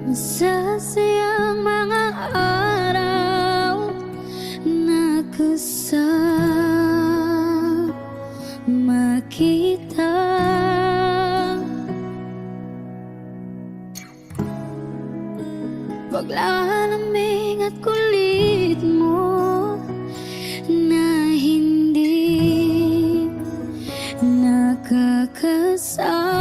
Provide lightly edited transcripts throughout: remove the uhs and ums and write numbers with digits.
Masasayang mga araw na kasama kita. Paglalamig at kulit mo na hindi nakakasawa.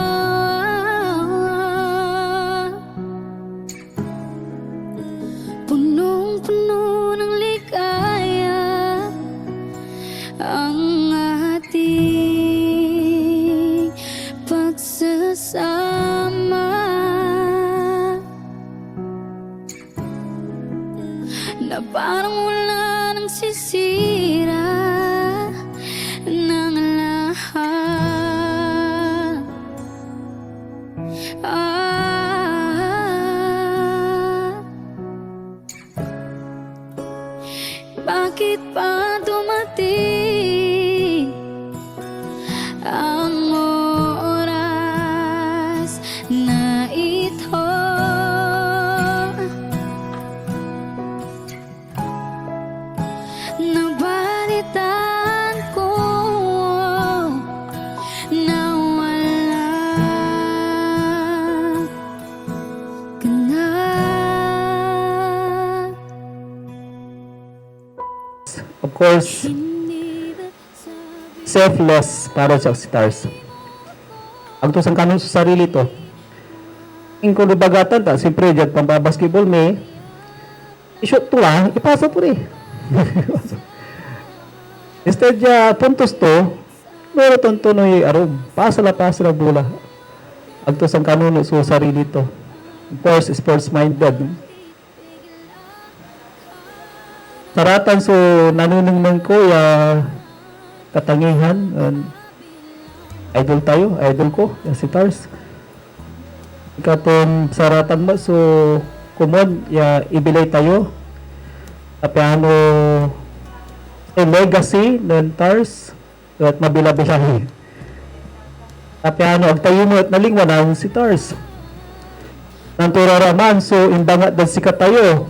Punong-puno ng ligaya ang ating pagsasama, na parang wala nang sisira ng lahat. Bakit pa dumating ang oras na ito? Nabalitaan ko na wala ka na. Of course, selfless para sa stars. Ang tusang kanon sa sarili to. Ang kung bagatan ta, siyempre dyan pambabasketball may i-shoot to lang, ipasa po rin. Instead puntos to, meron itong tunoy arom. Pasa la bula. Ang tusang kanon sa sarili to. Of course, sports-minded. Saratan so nanunungmang ko katangihan. Idol tayo, idol ko, si Tars. Ikatong saratan mo so kumon ibilay tayo. Tapiano legacy ng Tars at mabila-bilahi. Tapiano ag tayo mo at nalingwan ang si Tars. Nanturaraman so imbangat dan sikat tayo.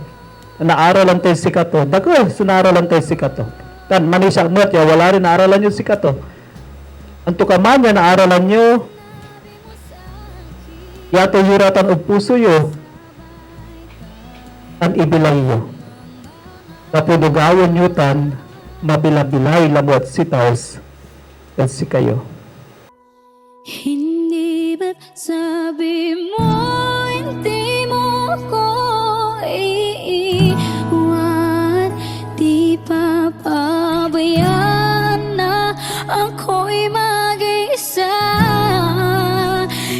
Naaralan tayo sikato. Dako, sunaaralan tayo sikato. Kan manisang not ya wala rin naaralan nyo sikato. Anto ka man ya naaralan nyo. Yato yuratan og puso yo. Ang ibilay yo. Kapunugawan nyo tan mabilabilay lamot si Tars at si kayo. Hindi ba't sabi mo hindi mo ko iiwan? Di pa pabayaan na ako'y mag-isa.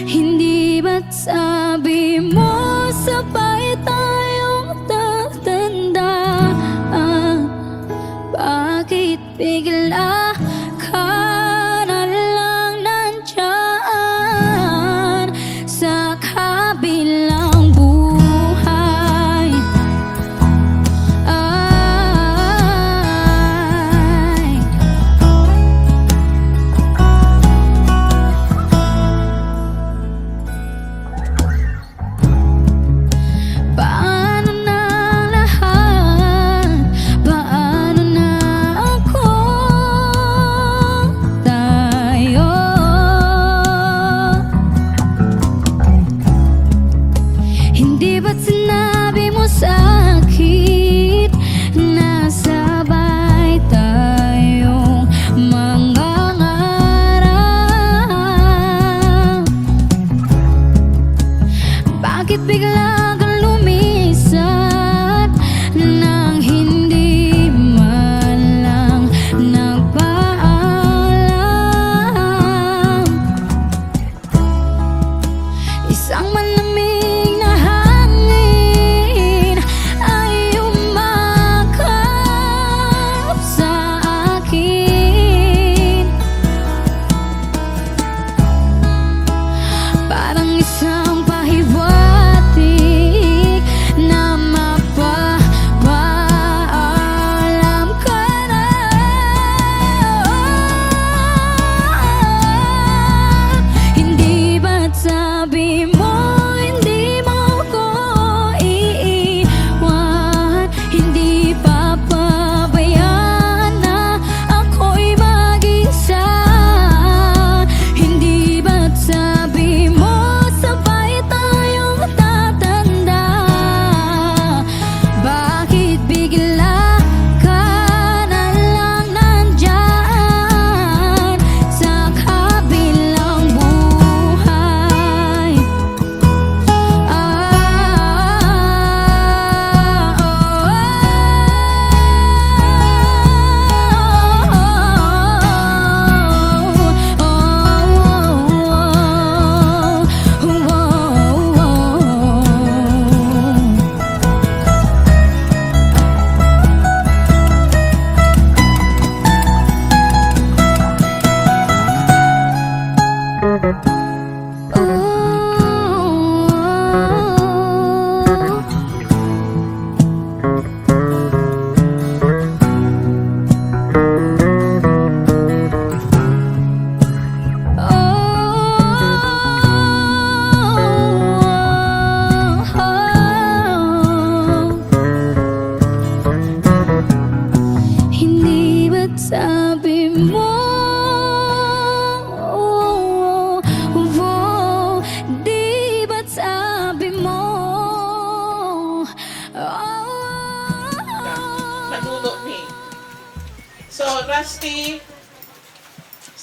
Hindi ba't sabi mo sabay tayong tatandaan? Bakit bigla ka na lang nandyan sa kabilang buhay? Ay, paano na lahat? Paano na ako?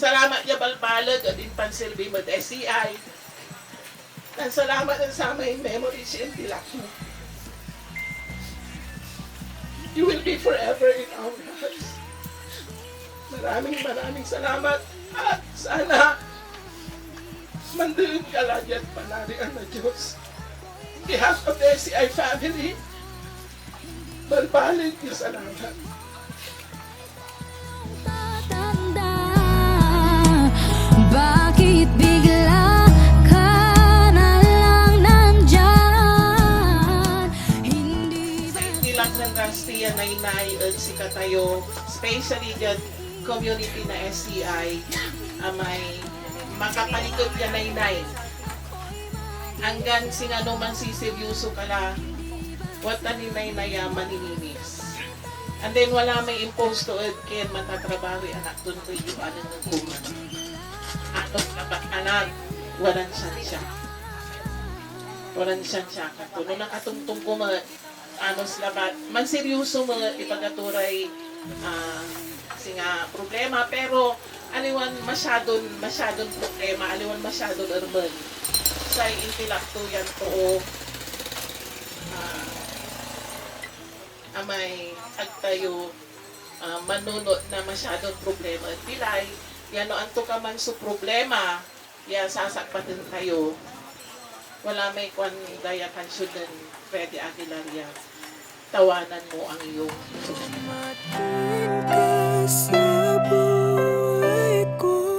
Salamat ya balbalod at din pansilbi mo SCI. Dan salamat din sa aming memory si Intilak mo. You will be forever in our hearts. Maraming salamat at sana mandun ka lagi at panarian na Diyos. On behalf of the SCI family, balbalod yung salamat. tatanda. Bakit bigla ka na lang nandyan? Hindi ba Nilang ng Garcia Nainay at si Katayo, especially dyan community na SCI, may makapalikod yan Nainay. Hanggang sing ano man si seryoso kala, wata ni Nainay manininis. And then wala may impose to it, kaya matatrabaho anak doon ko yung anong nagkuman. Anong kapat anak, walang siya. Walang siya kato. Nung nakatungtong ko ano slabat, man seryoso ipagaturay singa problema, pero aliwan masyadong problema, aliwan masyadong urban. Sa intelekto yan to amay agtayo manunod na masyadong problema at pilay yan no anto ka man sa problema ya sasakpatin tayo wala may kwan daya kansyon ng Freddy Aguilar tawanan mo ang iyong Dumating ka sa buhay ko,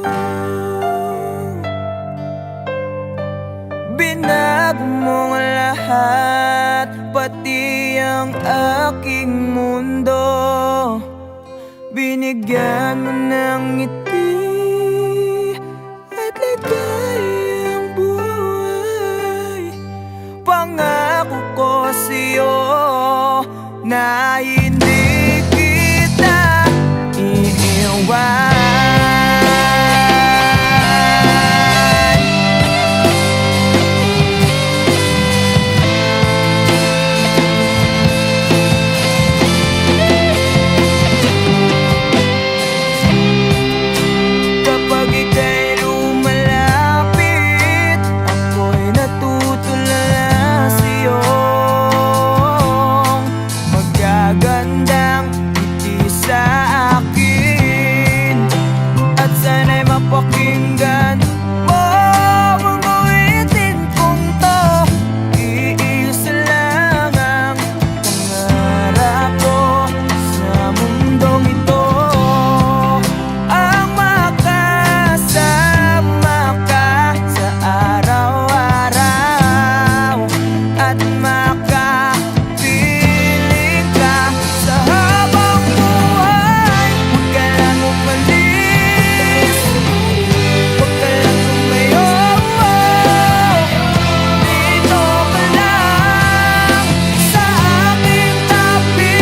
binago mo ang lahat, pati ang aking mundo. Binigyan mo ng ngiti at ligayang buhay. Pangako ko sa'yo na hindi kita iiwan. Kapag ika'y lumalapit, ako'y natutulala sa'yo. Magagandang ngiti sa akin, at sana'y mapakinggan mo ang awitin kong to. Iisa lang ang pangarap ko sa mundong ito, ang makasama ka sa araw-araw at makapiling ka sa habang buhay. Huwag ka lang umalis, huwag ka lang tumayo, dito ka lang sa aking tabi.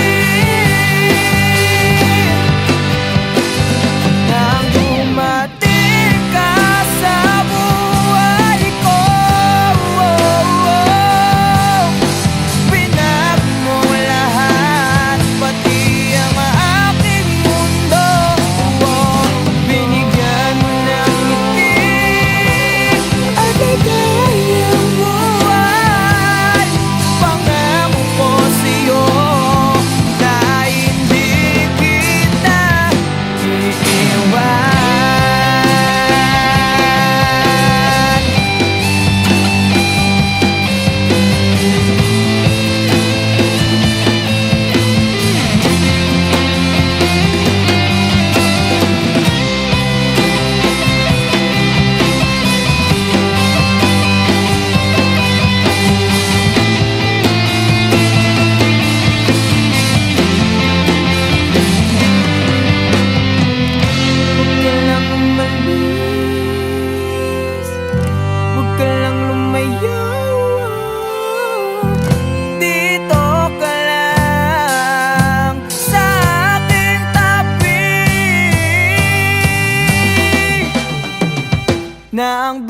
Nang dumating ka sa buhay ko, binago mo lahat, pati ang aking mundo. Binigyan mo ng ngiti at ligayang buhay. Pangako ko sa'yo na hindi kita iiwan. Huwag ka lang umalis, huwag ka lang lumayo, dito ka lang sa aking tabi. Nang